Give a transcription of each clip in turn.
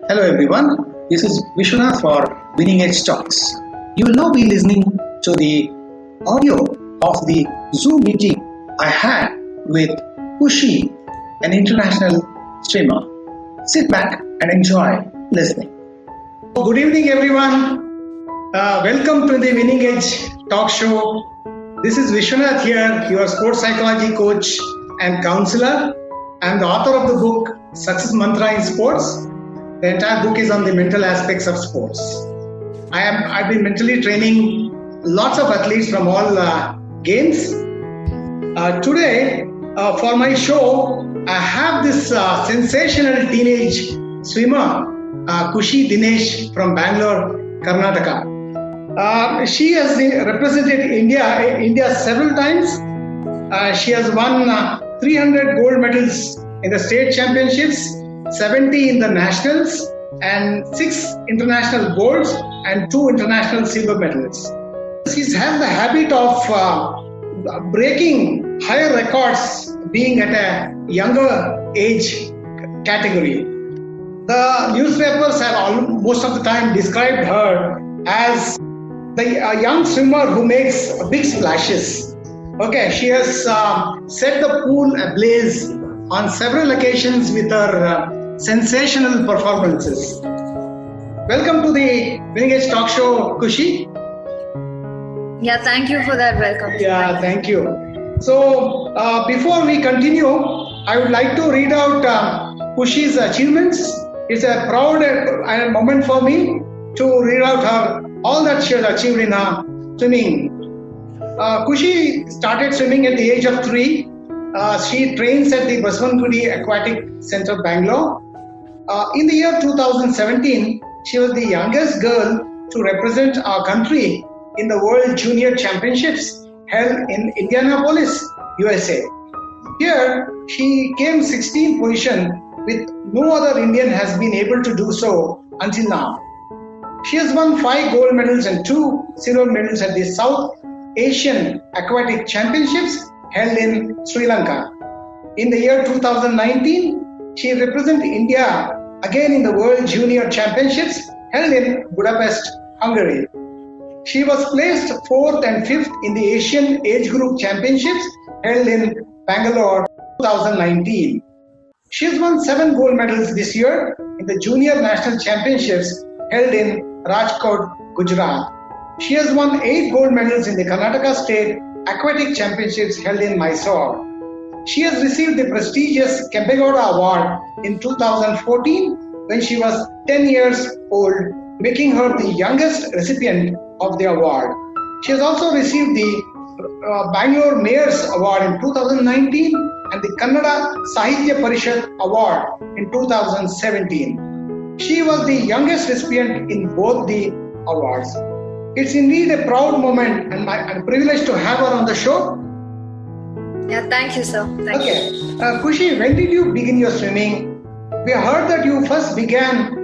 Hello everyone, this is Vishwanath for Winning Edge Talks. You will now be listening to the audio of the Zoom meeting I had with Kushi, an international swimmer. Sit back and enjoy listening. Good evening everyone. Welcome to the Winning Edge Talk Show. This is Vishwanath here, your sports psychology coach and counselor. I am the author of the book Success Mantra in Sports. The entire book is on the mental aspects of sports. I've been mentally training lots of athletes from all games. Today, for my show, I have this sensational teenage swimmer, Kushi Dinesh from Bangalore, Karnataka. She has represented India several times. She has won 300 gold medals in the state championships, 70 in the nationals, and 6 international golds and 2 international silver medals. She's had the habit of breaking higher records being at a younger age category. The newspapers have most of the time described her as a young swimmer who makes big splashes. Okay, she has set the pool ablaze on several occasions with her sensational performances. Welcome to the Winning Edge Talk Show, Kushi. Yeah, thank you for that welcome. Yeah, thank you. So, before we continue, I would like to read out Kushi's achievements. It's a proud moment for me to read out all that she has achieved in swimming. Kushi started swimming at the age of 3. She trains at the Baswantgudi Aquatic Center, Bangalore. In the year 2017, she was the youngest girl to represent our country in the World Junior Championships held in Indianapolis, USA. Here, she came 16th position, with no other Indian has been able to do so until now. She has won 5 gold medals and 2 silver medals at the South Asian Aquatic Championships held in Sri Lanka. In the year 2019, she represented India again in the World Junior Championships held in Budapest, Hungary. She was placed 4th and 5th in the Asian Age Group Championships held in Bangalore 2019. She has won 7 gold medals this year in the Junior National Championships held in Rajkot, Gujarat. She has won 8 gold medals in the Karnataka State Aquatic Championships held in Mysore. She has received the prestigious Kempegowda Award in 2014 when she was 10 years old, making her the youngest recipient of the award. She has also received the Bangalore Mayor's Award in 2019 and the Kannada Sahitya Parishad Award in 2017. She was the youngest recipient in both the awards. It's indeed a proud moment and a privilege to have her on the show. Yeah, thank you, sir. Thank you. Kushi, when did you begin your swimming? We heard that you first began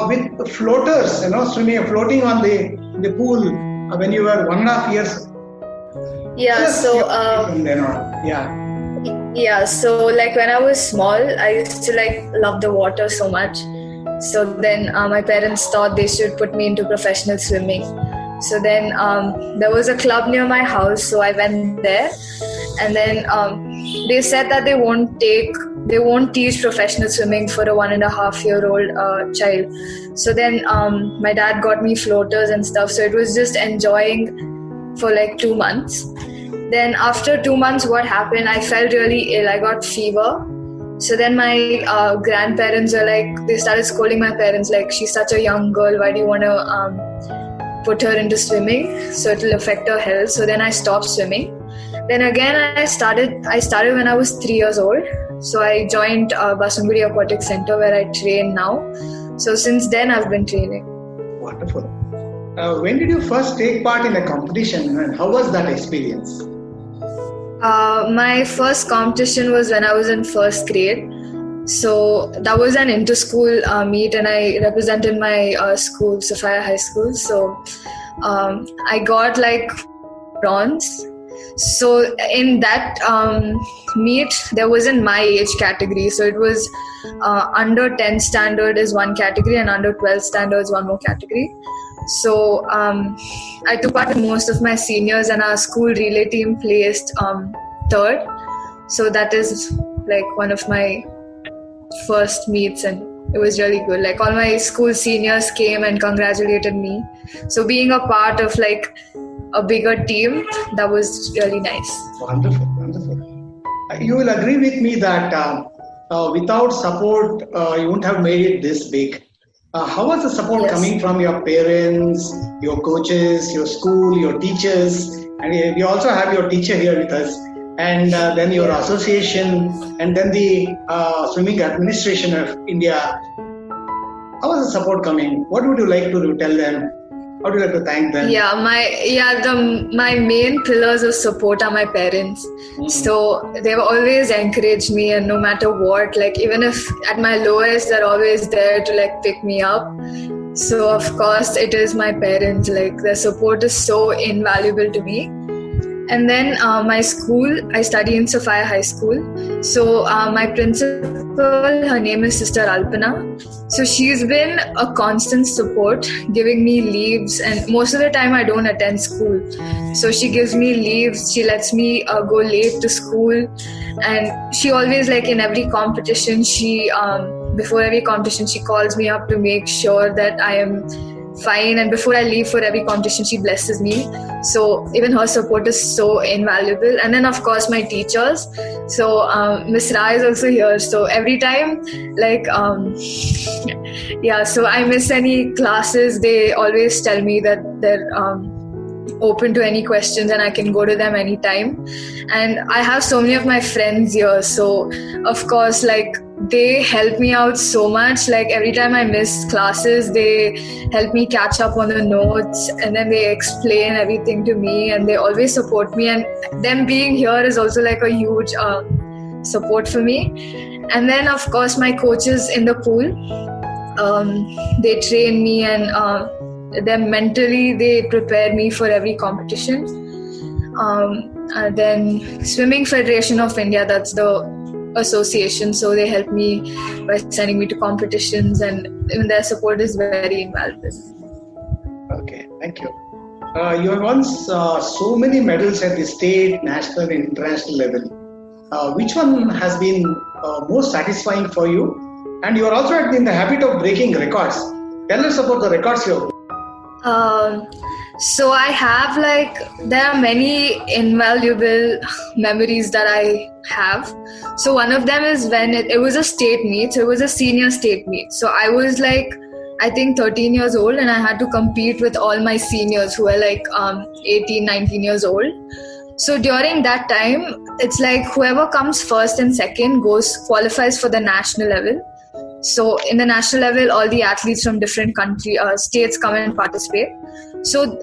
with floaters, floating on the pool when you were 1.5 years. Yeah, so like when I was small, I used to love the water so much. So then my parents thought they should put me into professional swimming. So then there was a club near my house, so I went there, and then they said that they won't teach professional swimming for a 1.5-year-old child. So then my dad got me floaters and stuff, so it was just enjoying for 2 months. Then after 2 months, what happened, I felt really ill. I got fever. So then my grandparents were they started scolding my parents, she's such a young girl, why do you want to put her into swimming, so it will affect her health. So then I stopped swimming. Then again I started when I was 3 years old. So I joined Baswantgudi Aquatic Center where I train now. So since then I've been training. Wonderful. When did you first take part in a competition and how was that experience? My first competition was when I was in 1st grade. So that was an inter-school meet and I represented my school, Sophia High School. So I got bronze So in that meet, there wasn't my age category. So it was under 10 standard is one category and under 12 standard is one more category. So I took part with most of my seniors, and our school relay team placed third. So that is like one of my first meets, and it was really good. Like all my school seniors came and congratulated me. So being a part of like a bigger team, that was really nice. Wonderful, wonderful. You will agree with me that without support, you wouldn't have made it this big. How was the support Yes. coming from your parents, your coaches, your school, your teachers? And we also have your teacher here with us. And then your association, and then the Swimming Administration of India. How was the support coming? What would you like to tell them? How do you like to thank them? My main pillars of support are my parents. So they've always encouraged me, and no matter what, like even if at my lowest, they're always there to like pick me up. So of course it is my parents. Like their support is so invaluable to me. And then my school, I study in Sophia High School. So my principal, her name is Sister Alpana. So she's been a constant support, giving me leaves, and most of the time I don't attend school. So she gives me leaves, she lets me go late to school, and she always, like in every competition, before every competition, she calls me up to make sure that I am fine, and before I leave for every competition, she blesses me. So even her support is so invaluable. And then of course my teachers. So Miss Ra is also here. So every time, like so I miss any classes, they always tell me that they're open to any questions and I can go to them anytime. And I have so many of my friends here, so of course, like they help me out so much. Like every time I miss classes, they help me catch up on the notes, and then they explain everything to me, and they always support me. And them being here is also like a huge support for me. And then of course my coaches in the pool, they train me, and then mentally they prepare me for every competition. Then Swimming Federation of India, that's the association, so they help me by sending me to competitions, and even their support is very invaluable. Okay, thank you. You have won so many medals at the state, national, and international level. Which one has been most satisfying for you? And you are also in the habit of breaking records. Tell us about the records you have. So I have, like, there are many invaluable memories that I have. So one of them is when it was a state meet. So it was a senior state meet. So I was like, I think 13 years old, and I had to compete with all my seniors who were like 18, 19 years old. So during that time, it's like whoever comes first and second qualifies for the national level. So in the national level, all the athletes from different states come and participate. So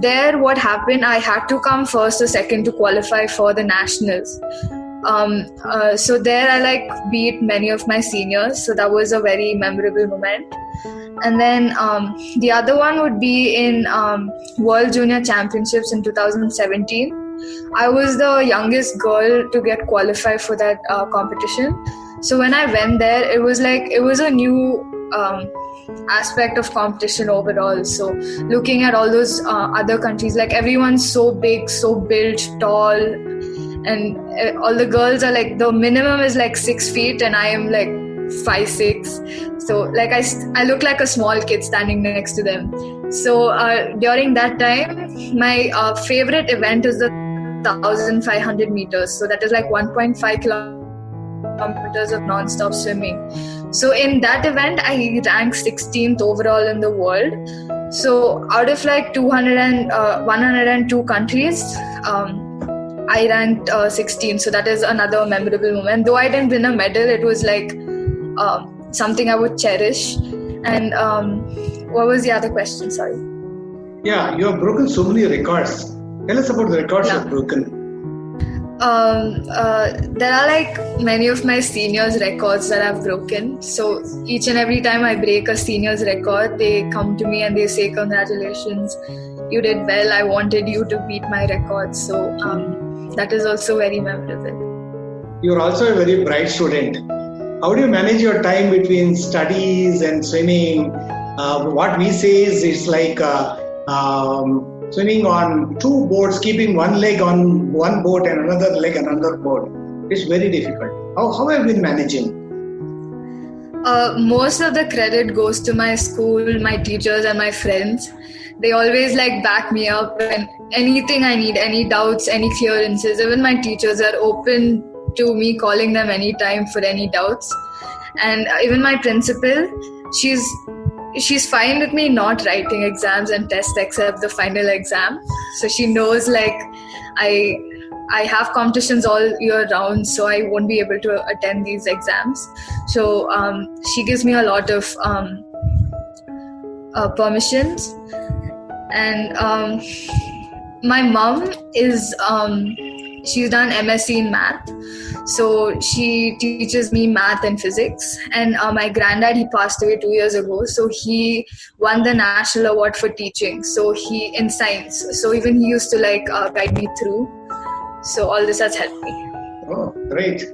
there, what happened, I had to come first or second to qualify for the nationals. So there I like beat many of my seniors. So that was a very memorable moment. And then the other one would be in World Junior Championships in 2017. I was the youngest girl to get qualified for that competition. So when I went there, it was a new aspect of competition overall. So looking at all those other countries, like everyone's so big, so built, tall, and all the girls are like, the minimum is like 6 feet, and I am like 5'6". So like I look like a small kid standing next to them. So during that time, my favorite event is the 1,500 meters. So that is like 1.5 kilometers of non-stop swimming. So in that event, I ranked 16th overall in the world. So out of like 102 countries, I ranked 16th. So that is another memorable moment. Though I didn't win a medal, it was like something I would cherish. And what was the other question? Sorry. Yeah, you have broken so many records. Tell us about the records you have broken. There are like many of my seniors' records that I've broken. So each and every time I break a senior's record, they come to me and they say, "Congratulations, you did well. I wanted you to beat my record." So that is also very memorable. You're also a very bright student. How do you manage your time between studies and swimming? What we say is it's like swimming on two boats, keeping one leg on one boat and another leg on another boat. It's very difficult. How have you been managing? Most of the credit goes to my school, my teachers, and my friends. They always like back me up, and anything I need, any doubts, any clearances. Even my teachers are open to me calling them anytime for any doubts. And even my principal, she's fine with me not writing exams and tests except the final exam. So she knows like I have competitions all year round, so I won't be able to attend these exams. So she gives me a lot of permissions. And my mom is she's done MSc in math, so she teaches me math and physics. And my granddad, he passed away 2 years ago, so he won the national award for teaching, so he in science, so even he used to like guide me through. So all this has helped me. Oh, great.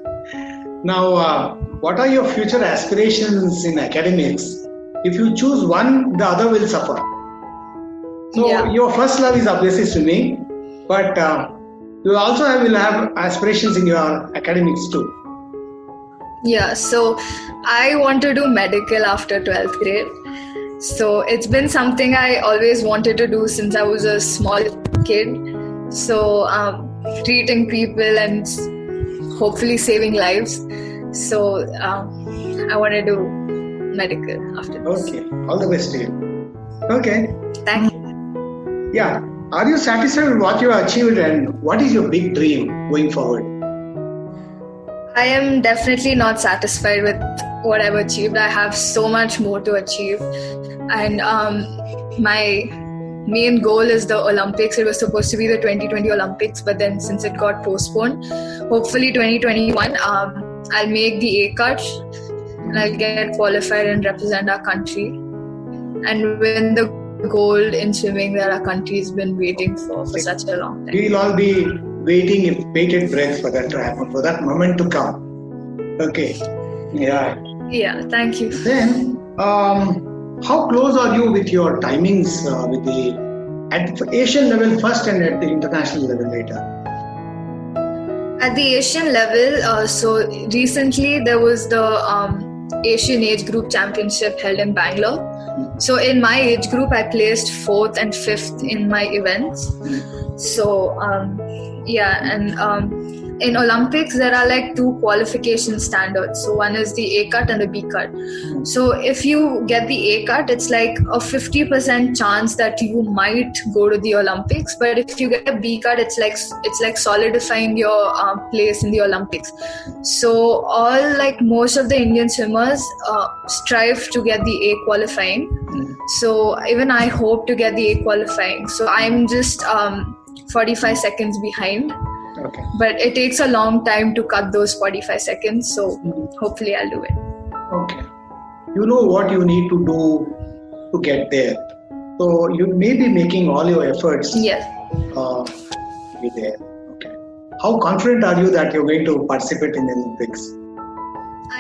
Now, what are your future aspirations in academics? If you choose one, the other will suffer. So your first love is obviously swimming, but you also will have aspirations in your academics too. Yeah, so I want to do medical after 12th grade. So it's been something I always wanted to do since I was a small kid. So treating people and hopefully saving lives. So I want to do medical after this. Okay, all the best to you. Okay. Thank you. Yeah. Are you satisfied with what you have achieved, and what is your big dream going forward? I am definitely not satisfied with what I've achieved. I have so much more to achieve. And my main goal is the Olympics. It was supposed to be the 2020 Olympics, but then since it got postponed, hopefully 2021, I'll make the A cut and I'll get qualified and represent our country and win the gold in swimming that our country's been waiting for such a long time. We'll all be waiting in bated breath for that to happen, for that moment to come. Okay. Yeah. Yeah, thank you. Then, how close are you with your timings with at the Asian level first and at the international level later? At the Asian level, so recently there was the Asian Age Group Championship held in Bangalore. So in my age group, I placed 4th and 5th in my events. So in Olympics, there are like 2 qualification standards. So one is the A cut and the B cut. So if you get the A cut, it's like a 50% chance that you might go to the Olympics. But if you get a B cut, it's like solidifying your place in the Olympics. So most of the Indian swimmers strive to get the A qualifying. So even I hope to get the A qualifying. So I'm just 45 seconds behind. Okay. But it takes a long time to cut those 45 seconds, so hopefully I'll do it. Okay. You know what you need to do to get there. So you may be making all your efforts Yes. To be there. Okay. How confident are you that you're going to participate in the Olympics?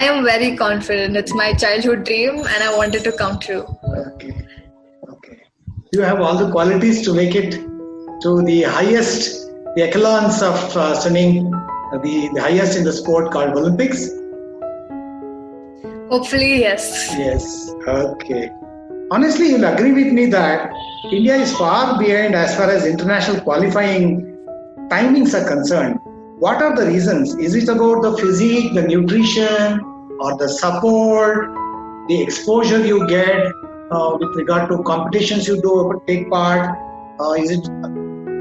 I am very confident. It's my childhood dream and I want it to come true. Okay. You have all the qualities to make it to the highest, the echelons of swimming, the highest in the sport called Olympics? Hopefully, yes. Yes. Okay. Honestly, you'll agree with me that India is far behind as far as international qualifying timings are concerned. What are the reasons? Is it about the physique, the nutrition, or the support, the exposure you get with regard to competitions you take part?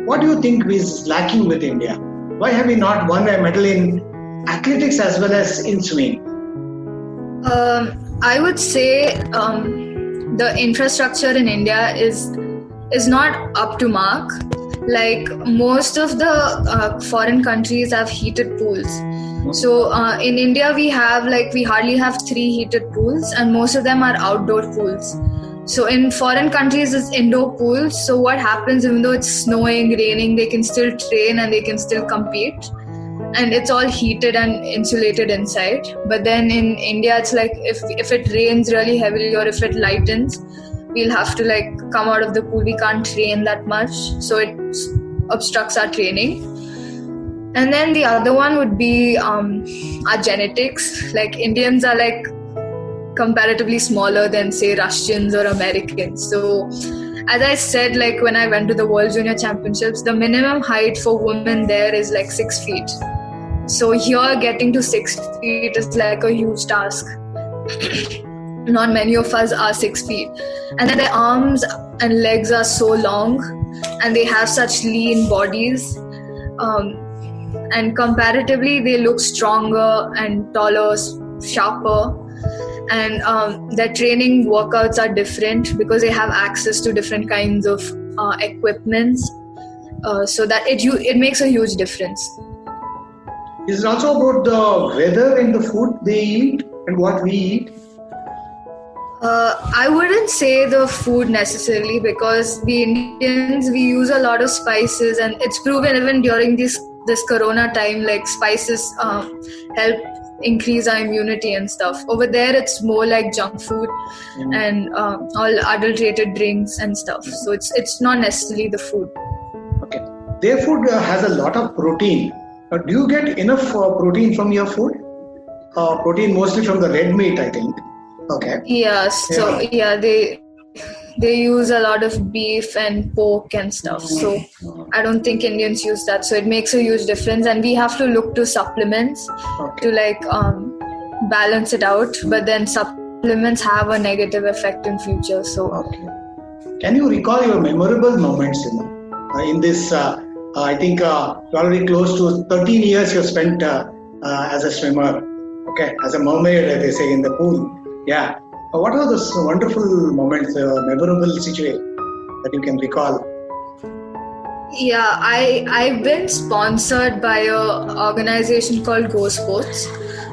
What do you think is lacking with India? Why have we not won a medal in athletics as well as in swimming? I would say the infrastructure in India is not up to mark. like most of the foreign countries have heated pools. So in India we hardly have 3 heated pools, and most of them are outdoor pools. So in foreign countries it's indoor pools. So what happens, even though it's snowing, raining, they can still train and they can still compete, and it's all heated and insulated inside. But then in India it's like if it rains really heavily or if it lightens, we'll have to like come out of the pool. We can't train that much, so it obstructs our training. And then the other one would be our genetics. Like Indians are like comparatively smaller than say Russians or Americans. So as I said, like when I went to the World Junior Championships, the minimum height for women there is like 6 feet. So here getting to 6 feet is like a huge task. Not many of us are 6 feet. And then their arms and legs are so long and they have such lean bodies. And comparatively they look stronger and taller, sharper. And their training workouts are different because they have access to different kinds of equipments. So that it makes a huge difference. Is it also about the weather and the food they eat and what we eat? I wouldn't say the food necessarily, because we Indians, we use a lot of spices, and it's proven even during this corona time, like spices help increase our immunity and stuff. Over there it's more like junk food and all adulterated drinks and stuff. So it's not necessarily the food. Okay. Their food has a lot of protein. Do you get enough protein from your food? Protein mostly from the red meat, I think. Okay. Yeah, so they use a lot of beef and pork and stuff. So I don't think Indians use that. So it makes a huge difference, and we have to look to supplements to like balance it out. But then supplements have a negative effect in future. So can you recall your memorable moments in this? I think already close to 13 years you spent as a swimmer. Okay, as a mermaid, as they say in the pool. Yeah. What are those wonderful moments, memorable situation that you can recall? Yeah, I've been sponsored by a organization called Go Sports.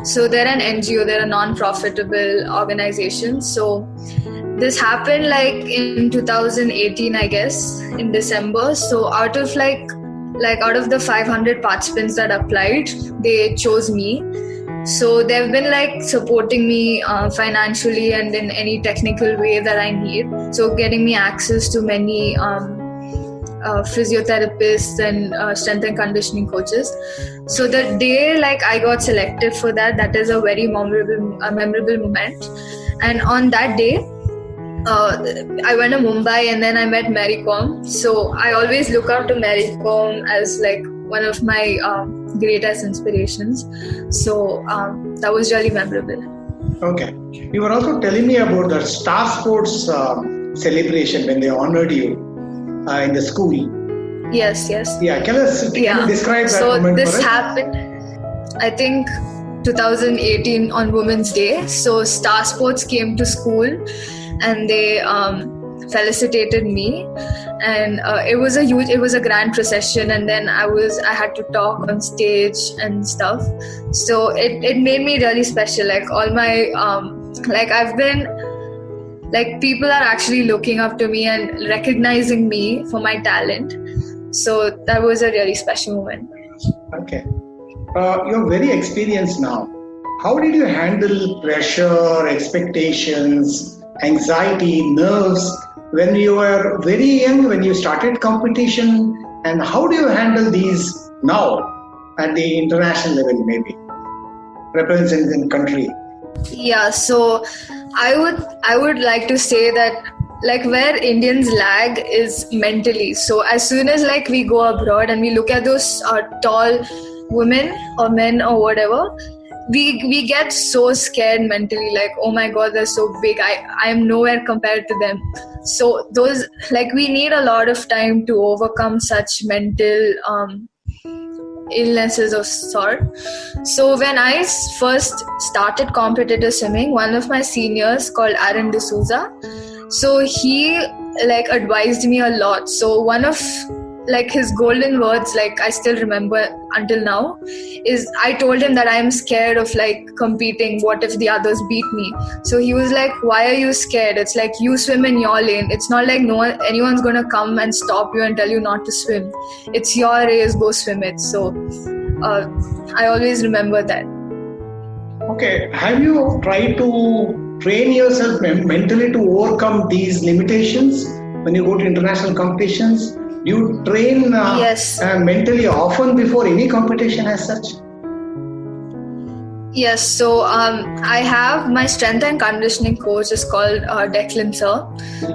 So they're an NGO, they're a non-profitable organization. So this happened like in 2018, I guess, in December. So out of the 500 participants that applied, they chose me. So they've been like supporting me financially and in any technical way that I need. So getting me access to many physiotherapists and strength and conditioning coaches. So the day like I got selected for that is a very memorable moment. And on that day, I went to Mumbai and then I met Mary Kom. So I always look up to Mary Kom as like one of my greatest inspirations. So that was really memorable. Okay. You were also telling me about the Star Sports celebration when they honored you in the school. Yes. Yeah, can you describe that moment for us? So this happened, I think, 2018 on Women's Day. So Star Sports came to school and they felicitated me, and it was a grand procession, and then I had to talk on stage and stuff. So it made me really special. Like all my I've been like, people are actually looking up to me and recognizing me for my talent. So that was a really special moment. Okay. You're very experienced now. How did you handle pressure, expectations, anxiety, nerves when you were very young, when you started competition, and how do you handle these now at the international level, maybe representing the country? Yeah, so I would like to say that like where Indians lag is mentally. So as soon as like we go abroad and we look at those tall women or men or whatever, we get so scared mentally, like, oh my god, they're so big, I am nowhere compared to them. So those, like, we need a lot of time to overcome such mental illnesses of sort. So when I first started competitive swimming, one of my seniors called Aaron D'Souza, so he like advised me a lot. So one of like his golden words, like I still remember until now, is I told him that I'm scared of like competing. What if the others beat me? So he was like, why are you scared? It's like you swim in your lane. It's not like anyone's gonna come and stop you and tell you not to swim. It's your race, go swim it. So I always remember that. Okay, have you tried to train yourself mentally to overcome these limitations when you go to international competitions? Do you train Yes. Mentally often before any competition as such? Yes, so I have my strength and conditioning coach is called Declan Sir.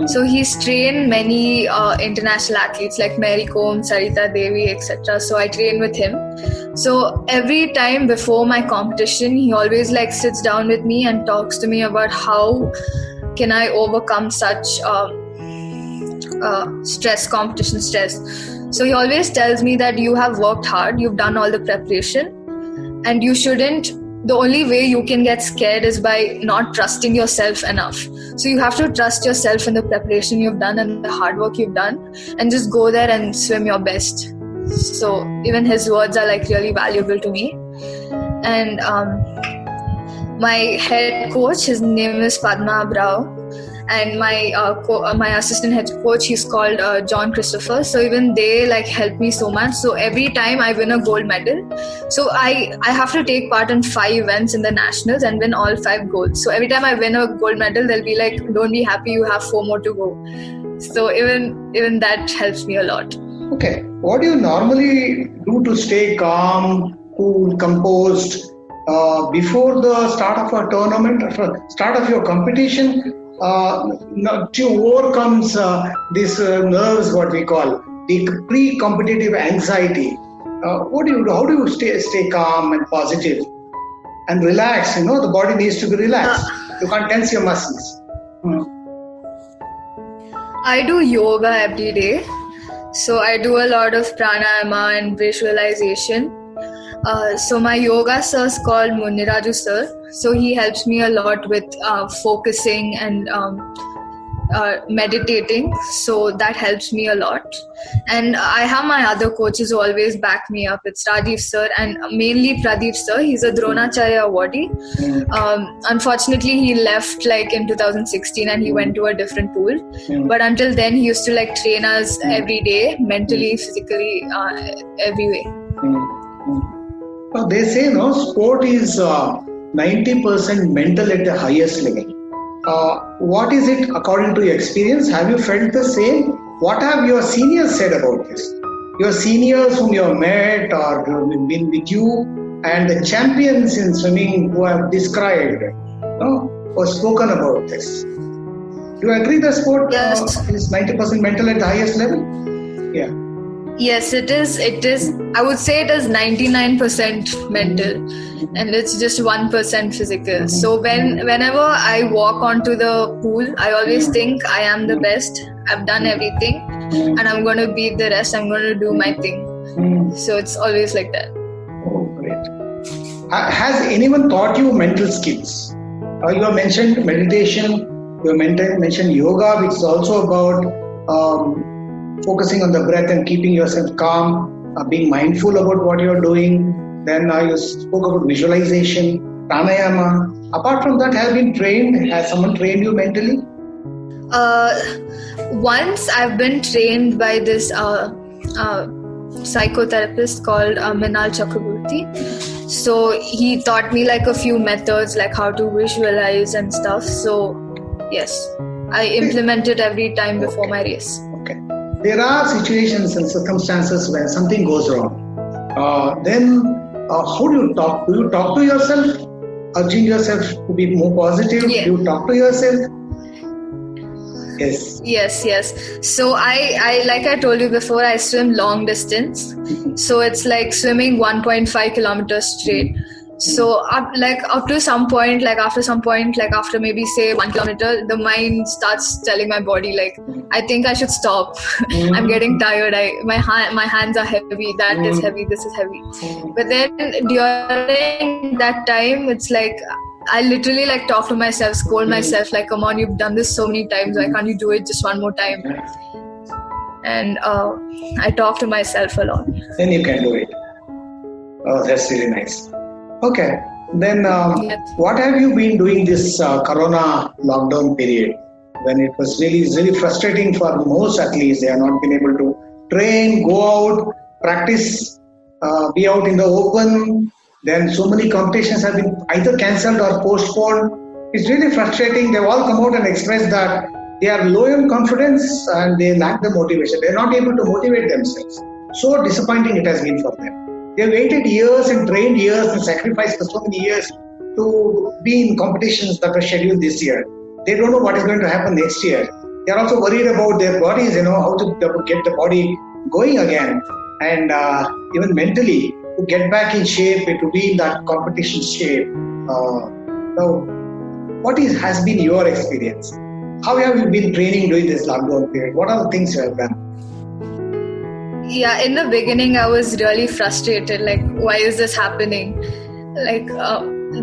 So he's trained many international athletes like Mary Kom, Sarita Devi, etc. So I train with him. So every time before my competition, he always like sits down with me and talks to me about how can I overcome such competition stress. So he always tells me that you have worked hard, you've done all the preparation, and you shouldn't. The only way you can get scared is by not trusting yourself enough. So you have to trust yourself in the preparation you've done and the hard work you've done, and just go there and swim your best. So even his words are like really valuable to me. And my head coach, his name is Padma Abrao, and my assistant head coach, he's called John Christopher. So even they like help me so much. So every time I win a gold medal, so I have to take part in 5 events in the nationals and win all 5 golds. So every time I win a gold medal, they'll be like, don't be happy, you have 4 more to go. So even that helps me a lot. Okay, what do you normally do to stay calm, cool, composed before the start of a tournament, start of your competition? To overcome these nerves, what we call the pre-competitive anxiety. What do you do? How do you stay calm and positive and relax? The body needs to be relaxed. You can't tense your muscles. I do yoga every day. So I do a lot of pranayama and visualization. So my yoga sir is called Muniraju sir. So he helps me a lot with focusing and meditating. So that helps me a lot. And I have my other coaches who always back me up. It's Rajiv sir and mainly Pradeep sir. He's a Dronacharya awardee. Unfortunately, he left like in 2016 and he went to a different pool. But until then, he used to like train us every day, mentally, physically, every way. Well, they say sport is 90% mental at the highest level. What is it according to your experience? Have you felt the same? What have your seniors said about this? Your seniors whom you have met or who have been with you, and the champions in swimming who have described, or spoken about this. Do you agree that sport is 90% mental at the highest level? Yeah. Yes, it is. I would say it is 99% mental and it's just 1% physical. So whenever I walk onto the pool, I always think I am the best. I've done everything and I'm going to beat the rest. I'm going to do my thing. So it's always like that. Oh, great. Has anyone taught you mental skills? You have mentioned meditation. You have mentioned yoga, which is also about focusing on the breath and keeping yourself calm, being mindful about what you're doing. Then you spoke about visualization, pranayama. Apart from that, has someone trained you mentally? Once I've been trained by this psychotherapist called Minal Chakraborty. So he taught me like a few methods, like how to visualize and stuff. So yes, I implement it every time before my race. Okay. There are situations and circumstances where something goes wrong. Then how do you talk? Do you talk to yourself, urging yourself to be more positive? Yeah. Do you talk to yourself? Yes. So I like I told you before, I swim long distance. So it's like swimming 1.5 kilometers straight. So after some point, after maybe say 1 kilometer, the mind starts telling my body like, I think I should stop. I'm getting tired. My hands are heavy. That is heavy. This is heavy. But then during that time, it's like I literally like talk to myself, scold myself like, come on, you've done this so many times. Why can't you do it just one more time? and I talk to myself a lot. Then you can do it. Oh, that's really nice. Okay. Then, Yes. what have you been doing this Corona lockdown period when it was really frustrating for most athletes? They have not been able to train, go out, practice, be out in the open. Then so many competitions have been either cancelled or postponed. It's really frustrating. They've all come out and expressed that they are low in confidence and they lack the motivation. They're not able to motivate themselves. So disappointing it has been for them. They waited years and trained years and sacrificed for so many years to be in competitions that were scheduled this year. They don't know what is going to happen next year. They are also worried about their bodies, how to get the body going again, and even mentally to get back in shape, to be in that competition shape. So, has been your experience? How have you been training during this lockdown period? What are the things you have done? Yeah, in the beginning I was really frustrated, like, why is this happening? Like,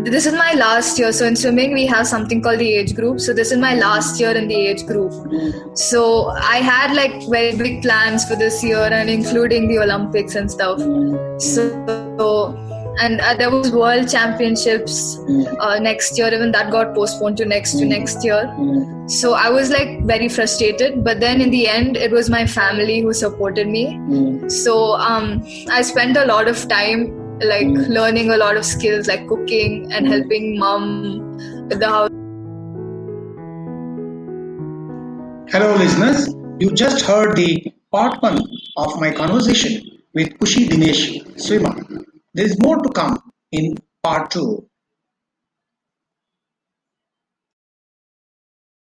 this is my last year. So in swimming we have something called the age group. So this is my last year in the age group. So I had like very big plans for this year, and including the Olympics and stuff. So and there was World Championships next year. Even that got postponed to next year. So I was like very frustrated, but then in the end it was my family who supported me. So I spent a lot of time like learning a lot of skills like cooking and helping mom with the house. Hello, listeners. You just heard the part one of my conversation with Kushi Dinesh swimmer. There is more to come in part two.